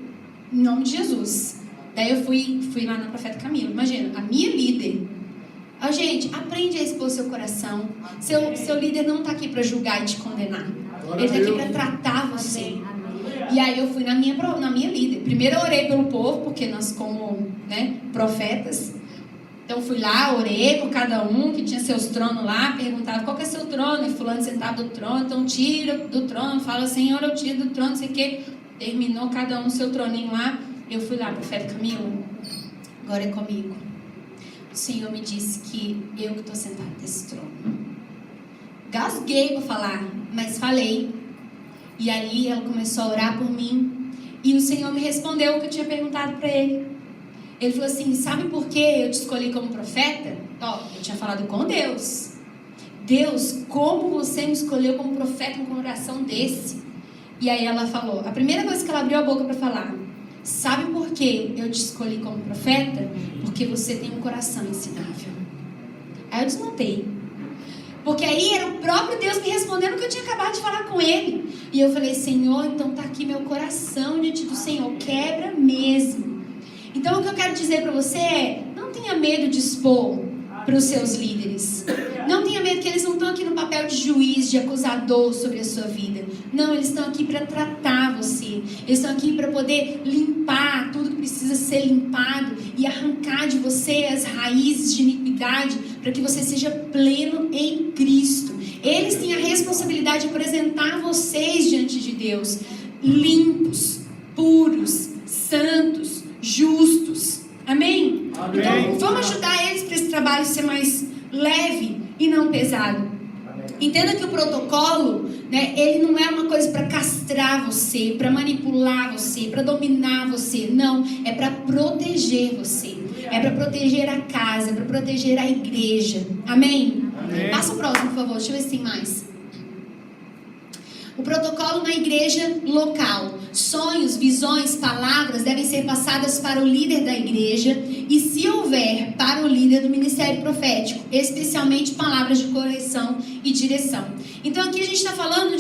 em nome de Jesus. Daí eu fui lá na profeta Camila. Imagina, a minha líder. Gente, aprende a expor seu coração. Seu líder não está aqui para julgar e te condenar. Ele está aqui para tratar você. E aí eu fui na minha líder. Primeiro eu orei pelo povo, porque nós como, né, profetas. Então fui lá, orei por cada um que tinha seus tronos lá, perguntava qual que é seu trono, e fulano sentado do trono, então tira do trono, fala, Senhor, eu tiro do trono, não sei o que. Terminou cada um o seu troninho lá. Eu fui lá, profeta Camilo, agora é comigo. O Senhor me disse que eu que estou sentado nesse trono. Gasguei para falar, mas falei. E ali ela começou a orar por mim. E o Senhor me respondeu o que eu tinha perguntado para ele. Ele falou assim, sabe por que eu te escolhi como profeta? Ó, eu tinha falado com Deus. Deus, como você me escolheu como profeta com um coração desse? E aí ela falou, a primeira coisa que ela abriu a boca para falar, sabe por que eu te escolhi como profeta? Porque você tem um coração ensinável. Aí eu desmontei. Porque aí era o próprio Deus me respondendo o que eu tinha acabado de falar com ele. E eu falei, Senhor, então tá aqui meu coração diante do Senhor, quebra mesmo. Então o que eu quero dizer para você é, não tenha medo de expor para os seus líderes. Não tenha medo que eles não estão aqui no papel de juiz, de acusador sobre a sua vida. Não, eles estão aqui para tratar você. Eles estão aqui para poder limpar tudo que precisa ser limpado e arrancar de você as raízes de iniquidade para que você seja pleno em Cristo. Eles têm a responsabilidade de apresentar vocês diante de Deus limpos, puros, santos, justos. Amém? Amém. Então, vamos ajudar eles para esse trabalho ser mais leve e não pesado. Amém. Entenda que o protocolo, né, ele não é uma coisa para castrar você, para manipular você, para dominar você. Não, é para proteger você. É para proteger a casa, para proteger a igreja. Amém? Amém. Passa o próximo, por favor. Deixa eu ver se tem mais. O protocolo na igreja local. Sonhos, visões, palavras devem ser passadas para o líder da igreja e, se houver, para o líder do ministério profético, especialmente palavras de correção e direção. Então aqui a gente está falando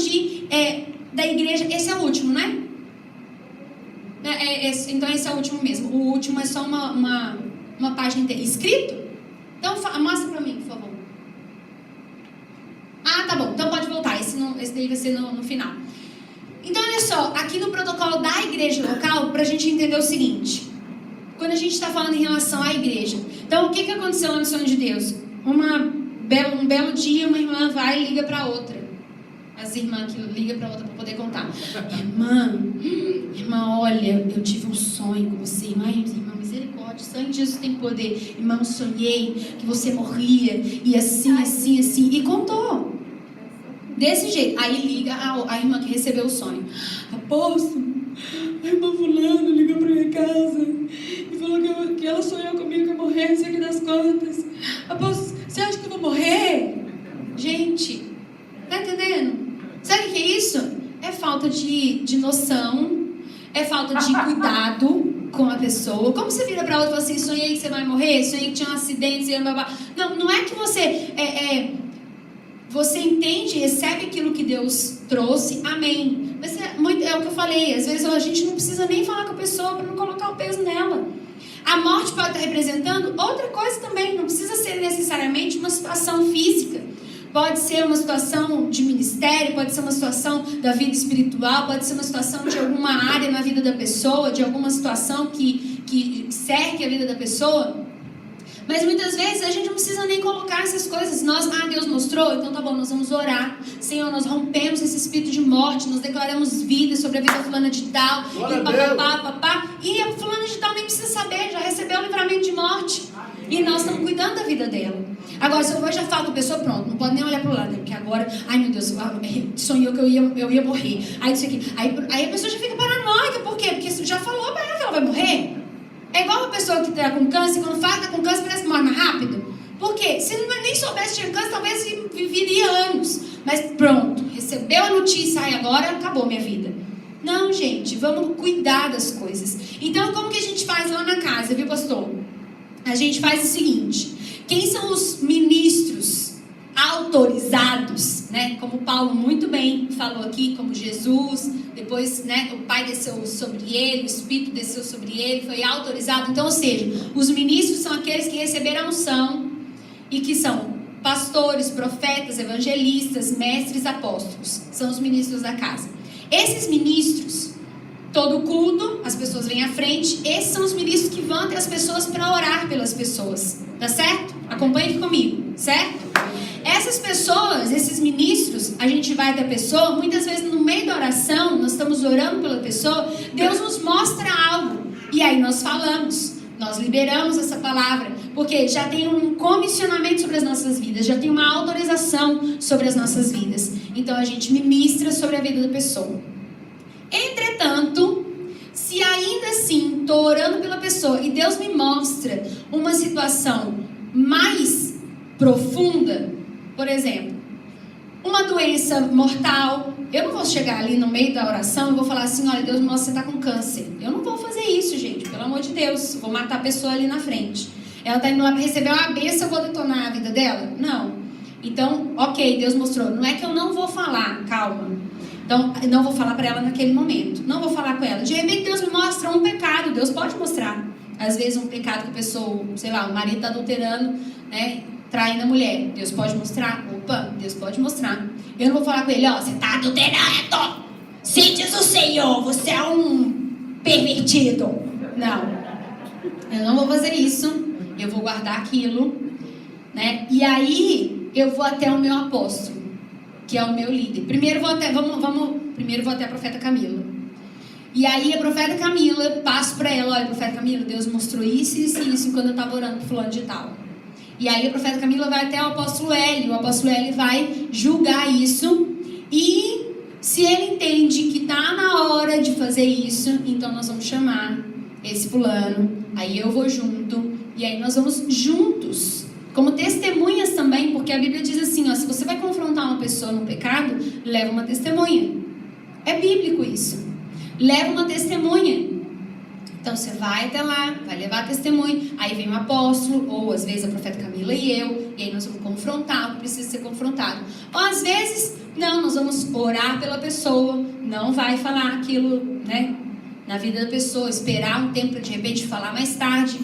da igreja. Esse é o último, né? Então esse é o último mesmo. O último é só uma página inteira. Escrito? Então mostra para mim, por favor. Ah, tá bom. Então pode voltar. Esse daí vai ser no final. Então, olha só. Aqui no protocolo da igreja local, pra gente entender o seguinte. Quando a gente está falando em relação à igreja. Então, o que aconteceu lá no Sonho de Deus? Um belo dia, uma irmã vai e liga pra outra. As irmãs que ligam pra outra pra poder contar. Irmã, olha, eu tive um sonho com você. Irmã, misericórdia, sangue de Jesus tem poder. Irmã, eu sonhei que você morria. E assim. E contou. Desse jeito. Aí liga a irmã que recebeu o sonho. Apóstolo, a irmã fulano ligou pra minha casa e falou que ela sonhou comigo que eu ia morrer, não sei o que das contas. Apóstolo, você acha que eu vou morrer? Gente, tá entendendo? Sabe o que é isso? É falta de noção, é falta de cuidado com a pessoa. Como você vira pra outra e fala assim, sonhei que você vai morrer, sonhei que tinha um acidente, não é que você você entende, recebe aquilo que Deus trouxe, amém. Mas é o que eu falei, às vezes a gente não precisa nem falar com a pessoa para não colocar o peso nela. A morte pode estar representando outra coisa também, não precisa ser necessariamente uma situação física. Pode ser uma situação de ministério, pode ser uma situação da vida espiritual, pode ser uma situação de alguma área na vida da pessoa, de alguma situação que cerque a vida da pessoa. Mas muitas vezes a gente não precisa nem colocar essas coisas. Deus mostrou, então tá bom, nós vamos orar. Senhor, nós rompemos esse espírito de morte, nós declaramos vida sobre a vida fulana de tal, e a fulana de tal nem precisa saber, já recebeu o livramento de morte. E nós estamos cuidando da vida dela. Agora, se eu vou já falo com a pessoa, pronto, não pode nem olhar pro lado, porque agora, ai meu Deus, sonhou que eu ia morrer. Aí isso aqui. Aí a pessoa já fica paranoica, por quê? Porque já falou para ela que ela vai morrer. É igual uma pessoa que está com câncer, quando fala que está com câncer, parece que morre mais rápido. Por quê? Se nem soubesse que tinha câncer, talvez viveria anos. Mas pronto, recebeu a notícia, agora acabou minha vida. Não, gente, vamos cuidar das coisas. Então, como que a gente faz lá na casa, viu, pastor? A gente faz o seguinte: quem são os ministros autorizados, né? Como Paulo muito bem falou aqui, como Jesus, depois, né, o Pai desceu sobre ele, o Espírito desceu sobre ele, foi autorizado. Então, ou seja, os ministros são aqueles que receberam a unção e que são pastores, profetas, evangelistas, mestres, apóstolos. São os ministros da casa. Esses ministros, todo culto, as pessoas vêm à frente. Esses são os ministros que vão até as pessoas para orar pelas pessoas. Tá certo? Acompanhe aqui comigo, certo? Essas pessoas, esses ministros, a gente vai até a pessoa, muitas vezes no meio da oração, nós estamos orando pela pessoa, Deus nos mostra algo, e aí nós falamos, nós liberamos essa palavra, porque já tem um comissionamento sobre as nossas vidas, já tem uma autorização sobre as nossas vidas, então a gente ministra sobre a vida da pessoa. Entretanto, se ainda assim estou orando pela pessoa e Deus me mostra uma situação mais profunda, por exemplo, uma doença mortal, eu não vou chegar ali no meio da oração e vou falar assim, olha, Deus me mostra que você está com câncer. Eu não vou fazer isso, gente, pelo amor de Deus, vou matar a pessoa ali na frente. Ela está indo lá para receber uma bênção, eu vou detonar a vida dela? Não. Então, ok, Deus mostrou, não é que eu não vou falar, calma. Então, não vou falar para ela naquele momento, não vou falar com ela. De repente Deus me mostra um pecado, Deus pode mostrar. Às vezes um pecado que a pessoa, sei lá, o marido está adulterando, né, traindo a mulher. Deus pode mostrar? Opa, Deus pode mostrar. Eu não vou falar com ele, ó, você está adulterando. Se diz o Senhor, você é um pervertido. Não, eu não vou fazer isso. Eu vou guardar aquilo, né? E aí eu vou até o meu apóstolo, que é o meu líder. Primeiro vou até, primeiro vou até a profeta Camila. E aí a profeta Camila, passo para ela, olha, profeta Camila, Deus mostrou isso, isso e isso quando eu estava orando por fulano de tal. E aí a profeta Camila vai até o apóstolo Hélio, o apóstolo Hélio vai julgar isso, e se ele entende que está na hora de fazer isso, então nós vamos chamar esse fulano, aí eu vou junto, e aí nós vamos juntos, como testemunhas também, porque a Bíblia diz assim, ó, se você vai confrontar uma pessoa no pecado, leva uma testemunha. É bíblico isso. Leva uma testemunha. Então você vai até lá, vai levar a testemunha, aí vem o apóstolo, ou às vezes a profeta Camila e eu, e aí nós vamos confrontar o que precisa ser confrontado. Ou às vezes, não, nós vamos orar pela pessoa, não vai falar aquilo, né, na vida da pessoa, esperar um tempo para de repente falar mais tarde.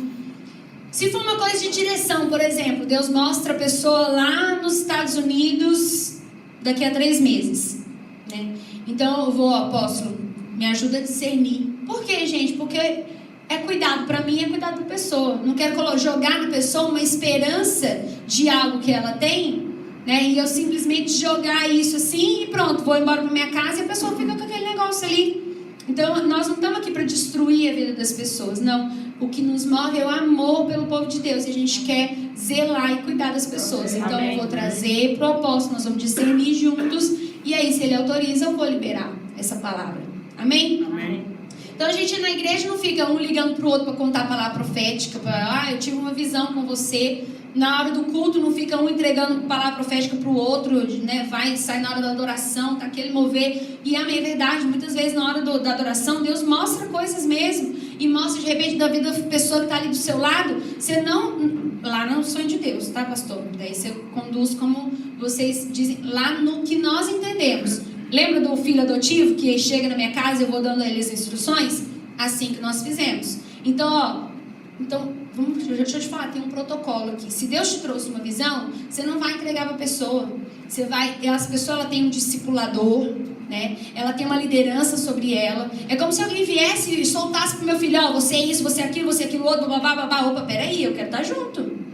Se for uma coisa de direção, por exemplo, Deus mostra a pessoa lá nos Estados Unidos daqui a 3 meses, né? Então eu vou, apóstolo, me ajuda a discernir. Por quê, gente? Porque é cuidado para mim, é cuidado para a pessoa. Não quero jogar na pessoa uma esperança de algo que ela tem, né? E eu simplesmente jogar isso assim e pronto, vou embora para minha casa e a pessoa fica com aquele negócio ali. Então nós não estamos aqui para destruir a vida das pessoas, não. O que nos move é o amor pelo povo de Deus. E a gente quer zelar e cuidar das pessoas. Então eu vou trazer para o apóstolo, nós vamos discernir juntos. E aí, se ele autoriza, eu vou liberar essa palavra. Amém? Amém. Então a gente na igreja não fica um ligando para o outro para contar a palavra profética. Eu tive uma visão com você. Na hora do culto não fica um entregando palavra profética para o outro, né? Vai, sai na hora da adoração, tá aquele mover. E amém, é verdade, muitas vezes na hora da adoração Deus mostra coisas mesmo. E mostra de repente da vida da pessoa que está ali do seu lado. Você não, lá não é o sonho de Deus, tá, pastor? Daí você conduz como vocês dizem, lá no que nós entendemos. Lembra do filho adotivo que chega na minha casa e eu vou dando a ele as instruções? Assim que nós fizemos. Então, ó, deixa eu te falar, tem um protocolo aqui. Se Deus te trouxe uma visão, você não vai entregar para a pessoa. Essa pessoa ela tem um discipulador, né? Ela tem uma liderança sobre ela. É como se alguém viesse e soltasse pro meu filho, ó, você é isso, você é aquilo outro, babá. Opa, peraí, eu quero estar junto.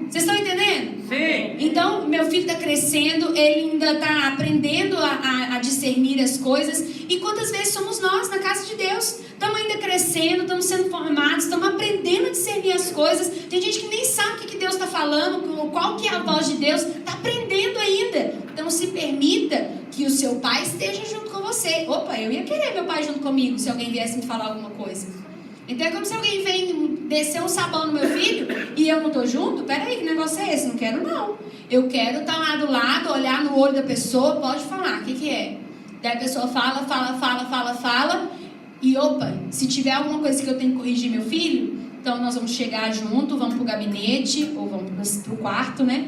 Vocês estão entendendo? Sim. Então, meu filho está crescendo, ele ainda está aprendendo a discernir as coisas. E quantas vezes somos nós na casa de Deus? Estamos ainda crescendo, estamos sendo formados, estamos aprendendo a discernir as coisas. Tem gente que nem sabe o que Deus está falando, qual que é a voz de Deus, está aprendendo ainda. Então, se permita que o seu pai esteja junto com você. Opa, eu ia querer meu pai junto comigo se alguém viesse me falar alguma coisa. Então é como se alguém vem descer um sabão no meu filho e eu não estou junto. Peraí, que negócio é esse? Não quero não. Eu quero estar lá do lado, olhar no olho da pessoa, pode falar, o que é? Daí a pessoa fala. E opa, se tiver alguma coisa que eu tenho que corrigir meu filho, então nós vamos chegar junto, vamos pro gabinete, ou vamos pro quarto, né?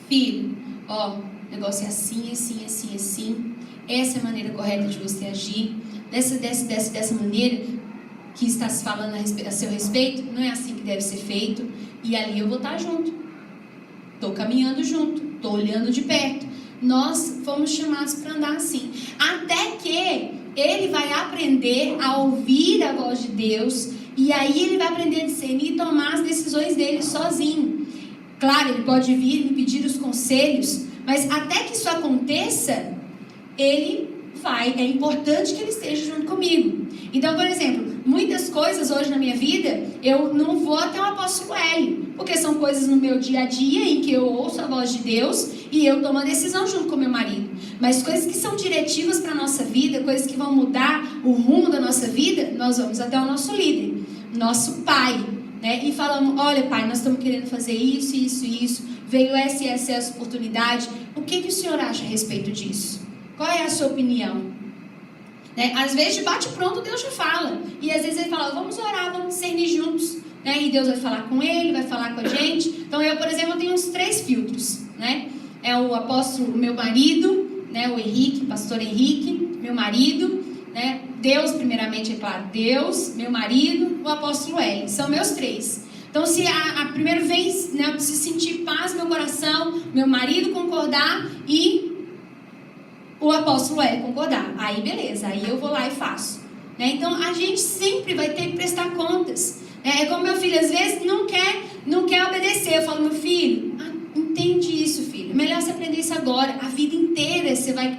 Filho, ó, o negócio é assim. Essa é a maneira correta de você agir. Dessa maneira que está se falando a seu respeito, não é assim que deve ser feito. E ali eu vou estar junto. Estou caminhando junto, estou olhando de perto. Nós fomos chamados para andar assim. Até que ele vai aprender a ouvir a voz de Deus, e aí ele vai aprender a discernir e tomar as decisões dele sozinho. Claro, ele pode vir me pedir os conselhos, mas até que isso aconteça, é importante que ele esteja junto comigo. Então, por exemplo, muitas coisas hoje na minha vida, eu não vou até o apóstolo Hélio, porque são coisas no meu dia a dia em que eu ouço a voz de Deus e eu tomo a decisão junto com meu marido. Mas coisas que são diretivas para a nossa vida, coisas que vão mudar o rumo da nossa vida, nós vamos até o nosso líder, nosso pai, né? E falamos: olha, pai, nós estamos querendo fazer isso, isso, isso, veio essa oportunidade, o que o senhor acha a respeito disso? Qual é a sua opinião? Né? Às vezes, de bate-pronto, Deus já fala. E às vezes ele fala: vamos orar, vamos discernir juntos. Né? E Deus vai falar com ele, vai falar com a gente. Então eu, por exemplo, tenho uns 3 filtros. Né? É o apóstolo, meu marido, né? O Henrique, pastor Henrique, meu marido. Né? Deus, primeiramente, é claro. Deus, meu marido, o apóstolo Hélio. São meus 3. Então, se a primeira vez, né, eu preciso sentir paz no meu coração, meu marido concordar e o apóstolo Hélio concordar, aí beleza, aí eu vou lá e faço, né? Então a gente sempre vai ter que prestar contas, né? É como meu filho às vezes não quer obedecer. Eu falo: meu filho, entende isso, filho, melhor você aprender isso agora. A vida inteira você vai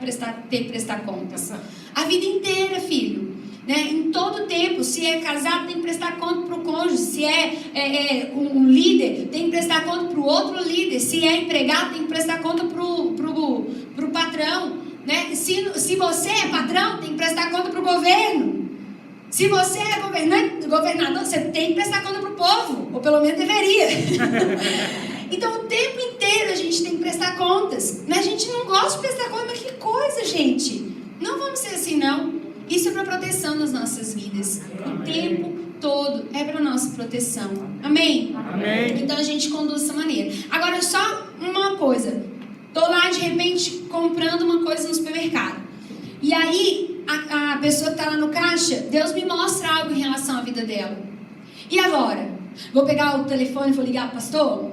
ter que prestar contas, a vida inteira, filho, né? Em todo tempo. Se é casado, tem que prestar conta para o cônjuge. Se é um líder, tem que prestar conta para o outro líder. Se é empregado, tem que prestar conta para o patrão. Né? Se você é patrão, tem que prestar conta para o governo. Se você é governador, você tem que prestar conta para o povo, ou pelo menos deveria. Então o tempo inteiro a gente tem que prestar contas. Mas a gente não gosta de prestar contas. Mas que coisa, gente. Não vamos ser assim, não. Isso é para proteção das nossas vidas. O tempo todo é para nossa proteção. Amém? Amém. Então a gente conduz dessa maneira. Agora só uma coisa. Tô lá de repente comprando uma coisa no supermercado. E aí a pessoa que tá lá no caixa, Deus me mostra algo em relação à vida dela. E agora? Vou pegar o telefone e vou ligar pro pastor?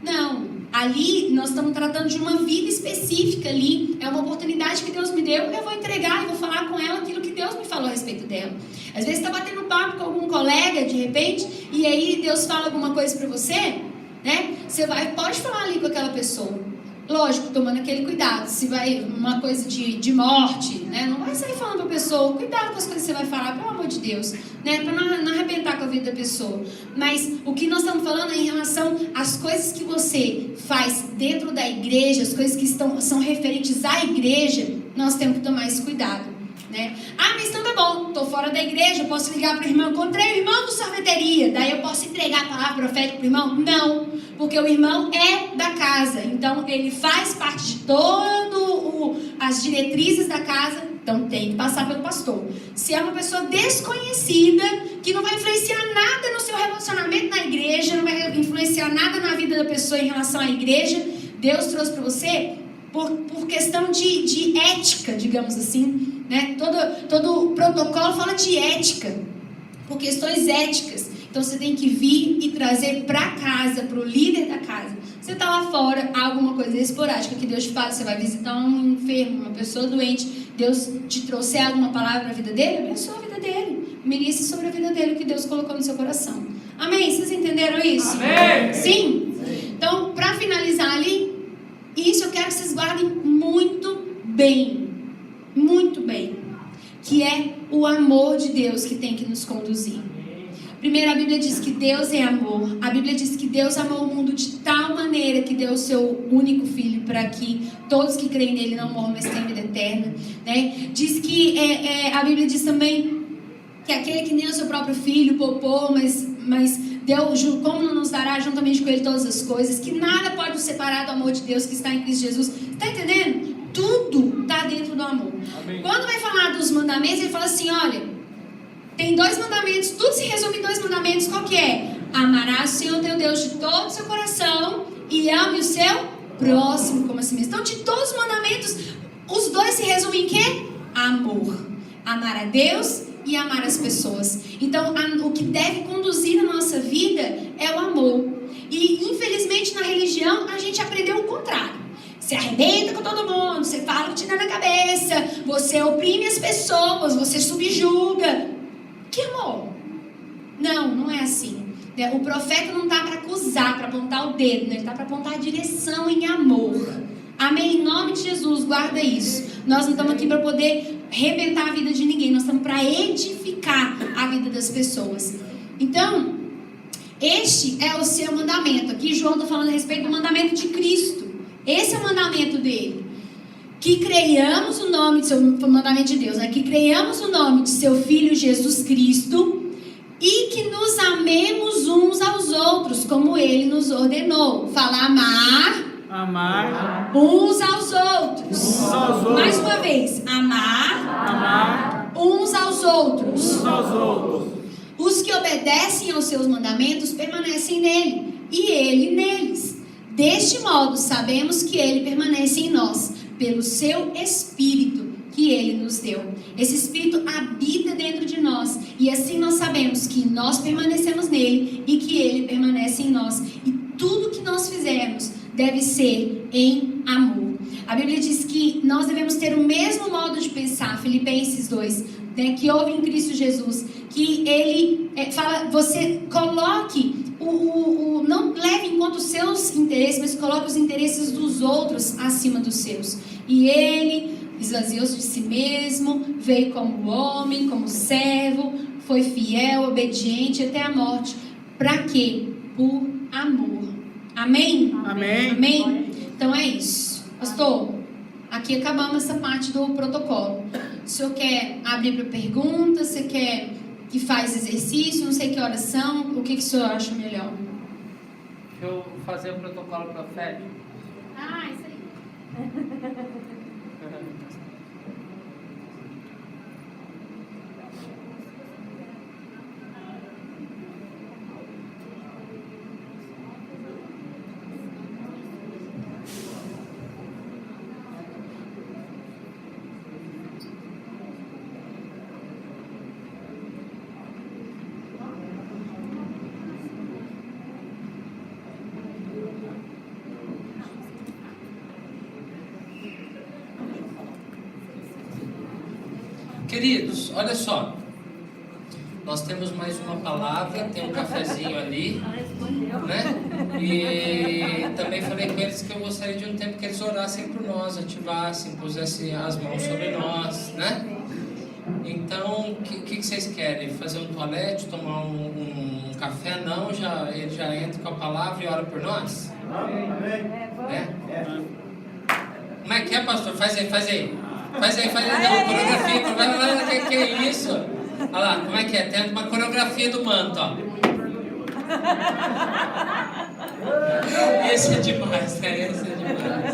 Não. Ali nós estamos tratando de uma vida específica ali. É uma oportunidade que Deus me deu. Eu vou entregar e vou falar com ela aquilo que Deus me falou a respeito dela. Às vezes está batendo papo com algum colega de repente, e aí Deus fala alguma coisa para você, né? Você pode falar ali com aquela pessoa. Lógico, tomando aquele cuidado. Se vai uma coisa de morte, né? Não vai sair falando para a pessoa. Cuidado com as coisas que você vai falar, pelo amor de Deus, né? Para não arrebentar com a vida da pessoa. Mas o que nós estamos falando é em relação às coisas que você faz dentro da igreja, as coisas que são referentes à igreja. Nós temos que tomar esse cuidado, né? Mas então tá bom, tô fora da igreja, eu posso ligar para o irmão, encontrei o irmão do sorveteria, daí eu posso entregar a palavra profética para o irmão? Não, porque o irmão é da casa, então ele faz parte de as diretrizes da casa, então tem que passar pelo pastor. Se é uma pessoa desconhecida, que não vai influenciar nada no seu relacionamento na igreja, não vai influenciar nada na vida da pessoa em relação à igreja, Deus trouxe para você por questão de ética, digamos assim, né? Todo protocolo fala de ética, por questões éticas. Então você tem que vir e trazer para casa, para o líder da casa. Você está lá fora, alguma coisa esporádica que Deus te fala, você vai visitar um enfermo, uma pessoa doente, Deus te trouxer alguma palavra na vida dele, abençoa a vida dele, ministre sobre a vida dele o que Deus colocou no seu coração. Amém? Vocês entenderam isso? Amém. Sim? Então, para finalizar ali, isso eu quero que vocês guardem muito bem, que é o amor de Deus que tem que nos conduzir. Primeiro, a Bíblia diz que Deus é amor. A Bíblia diz que Deus amou o mundo de tal maneira que deu o seu único filho para que todos que creem nele não morram, mas tenham vida eterna, né? Diz que a Bíblia diz também que aquele que nem o seu próprio filho poupou, mas Deus, como não nos dará juntamente com ele todas as coisas, que nada pode nos separar do amor de Deus que está em Cristo Jesus. Está entendendo? Tudo está dentro do amor. Amém. Quando vai falar dos mandamentos, ele fala assim, olha, tem 2 mandamentos, tudo se resume em 2 mandamentos, qual que é? Amarás o Senhor teu Deus de todo o seu coração e ame o seu próximo como a si mesmo. Então, de todos os mandamentos, os 2 se resumem em quê? Amor. Amar a Deus e amar as pessoas. Então, o que deve conduzir a nossa vida é o amor. E, infelizmente, na religião, a gente aprendeu o contrário. Você arrebenta com todo mundo, você fala o que te dá na cabeça, você oprime as pessoas, você subjuga. Que amor? Não é assim. O profeta não está para acusar, para apontar o dedo, ele está para apontar a direção em amor. Amém? Em nome de Jesus, guarda isso. Nós não estamos aqui para poder arrebentar a vida de ninguém, nós estamos para edificar a vida das pessoas. Então, este é o seu mandamento. Aqui João está falando a respeito do mandamento de Cristo. Esse é o mandamento dele. Que creiamos o nome de seu mandamento de Deus, né? Que creiamos o nome de seu Filho Jesus Cristo e que nos amemos uns aos outros, como ele nos ordenou. Fala amar uns aos outros. Mais uma vez, amar uns aos outros. Os que obedecem aos seus mandamentos permanecem nele, e ele neles. Deste modo, sabemos que ele permanece em nós, pelo seu Espírito que ele nos deu. Esse Espírito habita dentro de nós, e assim nós sabemos que nós permanecemos nele e que ele permanece em nós. E tudo que nós fizermos deve ser em amor. A Bíblia diz que nós devemos ter o mesmo modo de pensar, Filipenses 2, né, que houve em Cristo Jesus, que ele fala, você coloque, não leve em conta os seus interesses, mas coloque os interesses dos outros acima dos seus. E ele esvaziou-se de si mesmo, veio como homem, como servo, foi fiel, obediente até a morte. Para quê? Por amor. Amém? Amém? Então é isso. Pastor, aqui acabamos essa parte do protocolo. O senhor quer abrir para perguntas? Você quer que faz exercício? Não sei que horas são. O que o senhor acha melhor? Deixa eu fazer o protocolo profético. Isso aí. Queridos, olha só, nós temos mais uma palavra, tem um cafezinho ali, né? E também falei com eles que eu gostaria de um tempo que eles orassem por nós, ativassem, pusessem as mãos sobre nós, né? Então, o que vocês querem? Fazer um toalete, tomar um café? Não, ele já entra com a palavra e ora por nós? É? Como é que é, pastor? Faz aí. Faz aí, não, coreografia, que é isso? Olha lá, como é que é? Tem uma coreografia do manto, ó. Esse é demais, né? Esse é demais.